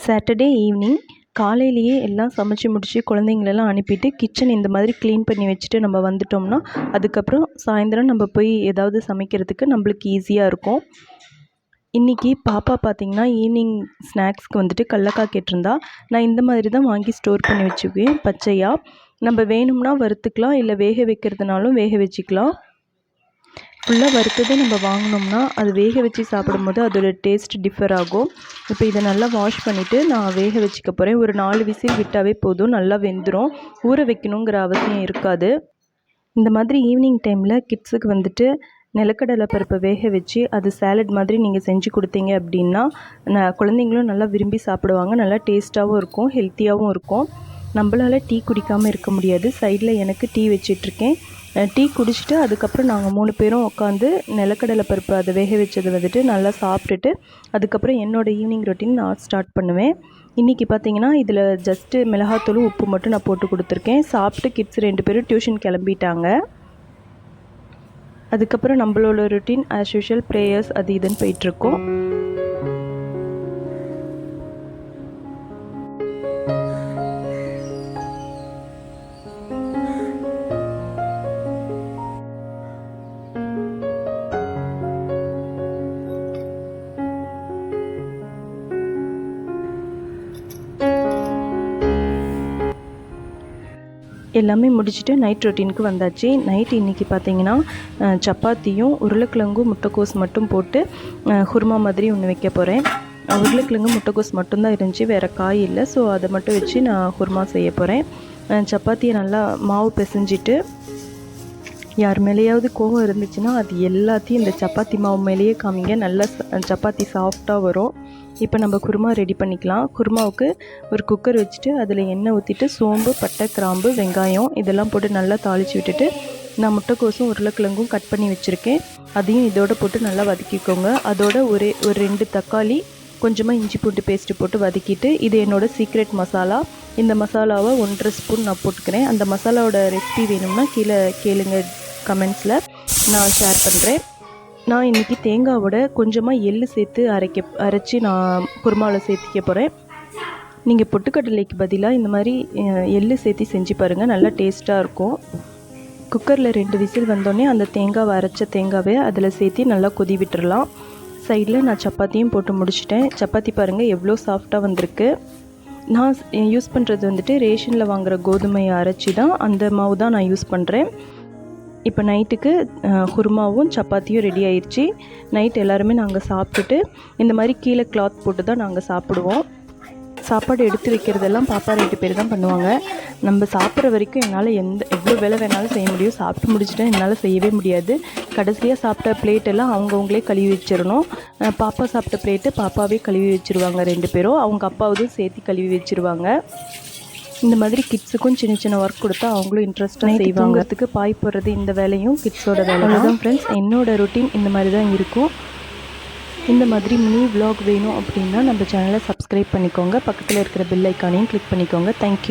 Saturday evening காலையிலேயே எல்லாம் சமைச்சு முடித்து குழந்தைங்களெல்லாம் அனுப்பிட்டு கிச்சன் இந்த மாதிரி க்ளீன் பண்ணி வச்சுட்டு நம்ம வந்துட்டோம்னா அதுக்கப்புறம் சாயந்தரம் நம்ம போய் ஏதாவது சமைக்கிறதுக்கு நம்மளுக்கு ஈஸியாக இருக்கும். இன்றைக்கி பாப்பா பார்த்திங்கன்னா ஈவினிங் ஸ்நாக்ஸ்க்கு வந்துட்டு கடலக்காய் கேட்டிருந்தா. நான் இந்த மாதிரி தான் வாங்கி ஸ்டோர் பண்ணி வச்சுக்குவேன் பச்சையாக. நம்ம வேணும்னா வறுத்துக்கலாம், இல்லை வேக வைக்கிறதுனாலும் வேக வச்சுக்கலாம். ஃபுல்லாக வறுத்ததை நம்ம வாங்கினோம்னா அது வேக வச்சு சாப்பிடும்போது அதோடய டேஸ்ட் டிஃபர் ஆகும். இப்போ இதை நல்லா வாஷ் பண்ணிவிட்டு நான் வேக வச்சுக்க போகிறேன். ஒரு 4 விசில் விட்டாவே போதும், நல்லா வெந்துடும். ஊற வைக்கணுங்கிற அவசியம் இருக்காது. இந்த மாதிரி ஈவினிங் டைமில் கிட்ஸுக்கு வந்துட்டு நிலக்கடலை பருப்பை வேக வச்சு அது சேலட் மாதிரி நீங்கள் செஞ்சு கொடுத்தீங்க அப்படின்னா குழந்தைங்களும் நல்லா விரும்பி சாப்பிடுவாங்க. நல்லா டேஸ்ட்டாகவும் இருக்கும், ஹெல்த்தியாகவும் இருக்கும். நம்மளால் டீ குடிக்காமல் இருக்க முடியாது. சைடில் எனக்கு டீ வச்சிட்ருக்கேன். டீ குடிச்சிட்டு அதுக்கப்புறம் நாங்கள் 3 பேரும் உட்காந்து நிலக்கடலை பருப்பு அதை வேக வச்சதை வந்துட்டு நல்லா சாப்பிட்டுட்டு அதுக்கப்புறம் என்னோடய ஈவினிங் ரொட்டீன் நான் ஸ்டார்ட் பண்ணுவேன். இன்றைக்கி பார்த்திங்கன்னா இதில் ஜஸ்ட்டு மிளகாத்தூள் உப்பு மட்டும் நான் போட்டு கொடுத்துருக்கேன். சாப்பிட்டு கிட்ஸ் 2 பேரும் டியூஷன் கிளம்பிட்டாங்க. அதுக்கப்புறம் நம்மளோட ரொட்டீன் ஆஸ் யூஷுவல் ப்ரேயர்ஸ் அது இதுன்னு போயிட்டுருக்கோம். எல்லாமே முடிச்சுட்டு நைட் ரொட்டீனுக்கு வந்தாச்சு. நைட் இன்றைக்கி பார்த்திங்கன்னா சப்பாத்தியும் உருளைக்கிழங்கும் முட்டைக்கோஸ் மட்டும் போட்டு குருமா மாதிரி ஒன்று வைக்க போகிறேன். உருளைக்கிழங்கு முட்டைக்கோஸ் மட்டும்தான் இருந்துச்சு, வேறு காய் இல்லை. ஸோ அதை மட்டும் வச்சு நான் குருமா செய்ய போகிறேன். சப்பாத்தியை நல்லா மாவு பிசைஞ்சிட்டு யார் மேலேயாவது கோவம் இருந்துச்சுன்னா அது எல்லாத்தையும் இந்த சப்பாத்தி மாவு மேலேயே காமிங்க. நல்லா சப்பாத்தி சாஃப்டாக வரும். இப்போ நம்ம குருமா ரெடி பண்ணிக்கலாம். குருமாவுக்கு ஒரு குக்கர் வச்சுட்டு அதில் எண்ணெய் ஊற்றிட்டு சோம்பு, பட்டை, கிராம்பு, வெங்காயம் இதெல்லாம் போட்டு நல்லா தாளித்து விட்டுட்டு நான் முட்டைக்கோசும் உருளைக்கிழங்கும் கட் பண்ணி வச்சுருக்கேன். அதையும் இதோடு போட்டு நல்லா வதக்கிக்கோங்க. அதோட ஒரு 2 தக்காளி, கொஞ்சமாக இஞ்சி பூண்டு பேஸ்ட்டு போட்டு வதக்கிட்டு இது என்னோடய சீக்ரெட் மசாலா. இந்த மசாலாவை 1.5 ஸ்பூன் நான் போட்டுக்கிறேன். அந்த மசாலாவோட ரெசிபி வேணும்னா கீழே கேளுங்க கமெண்ட்ஸில், நான் ஷேர் பண்ணுறேன். நான் இன்றைக்கி தேங்காவோட கொஞ்சமாக எள்ளு சேர்த்து அரைச்சி நான் குருமாவில் சேர்த்திக்க போகிறேன். நீங்கள் பொட்டுக்கடலைக்கு பதிலாக இந்த மாதிரி எள்ளு சேர்த்து செஞ்சு பாருங்கள், நல்லா டேஸ்ட்டாக இருக்கும். குக்கரில் 2 விசில் வந்தோடனே அந்த தேங்காவை அரைச்ச தேங்காவை அதில் சேர்த்து நல்லா கொதி விட்டுறலாம். சைடில் நான் சப்பாத்தியும் போட்டு முடிச்சிட்டேன். சப்பாத்தி பாருங்கள் எவ்வளோ சாஃப்டாக வந்திருக்கு. நான் யூஸ் பண்ணுறது வந்துட்டு ரேஷனில் வாங்குகிற கோதுமையை அரைச்சி தான் அந்த மாவு தான் நான் யூஸ் பண்ணுறேன். இப்போ நைட்டுக்கு குருமாவும் சப்பாத்தியும் ரெடி ஆயிடுச்சு. நைட் எல்லாருமே நாங்கள் சாப்பிட்டுட்டு இந்த மாதிரி கீழே கிளாத் போட்டு தான் நாங்கள் சாப்பிடுவோம். சாப்பாடு எடுத்து வைக்கிறதெல்லாம் பாப்பா 2 பேர் தான் பண்ணுவாங்க. நம்ம சாப்பிட்ற வரைக்கும் என்னால் எவ்வளோ வேலை வேணாலும் செய்ய முடியும். சாப்பிட்டு முடிச்சுட்டா என்னால் செய்யவே முடியாது. கடைசியாக சாப்பிட்ட பிளேட்டெல்லாம் அவங்கவுங்களே கழுவி வச்சிடணும். பாப்பா சாப்பிட்ட பிளேட்டு பாப்பாவே கழுவி வச்சுருவாங்க 2 பேரும். அவங்க அப்பாவதும் சேர்த்து கழுவி வச்சுருவாங்க. இந்த மாதிரி கிட்ஸுக்கும் சின்ன சின்ன ஒர்க் கொடுத்தா அவங்களும் இன்ட்ரெஸ்ட்டாக செய்வாங்கிறதுக்கு பாய் போடுறது இந்த வேலையும் கிட்ஸோட வேலை தான். ஃப்ரெண்ட்ஸ், என்னோடய ரொட்டீன் இந்த மாதிரி தான் இருக்கும். இந்த மாதிரி மினி விலாக் வேணும் அப்படின்னா நம்ம சேனலை சப்ஸ்கிரைப் பண்ணிக்கோங்க. பக்கத்தில் இருக்கிற பெல் ஐக்கானையும் கிளிக் பண்ணிக்கோங்க. தேங்க்யூ.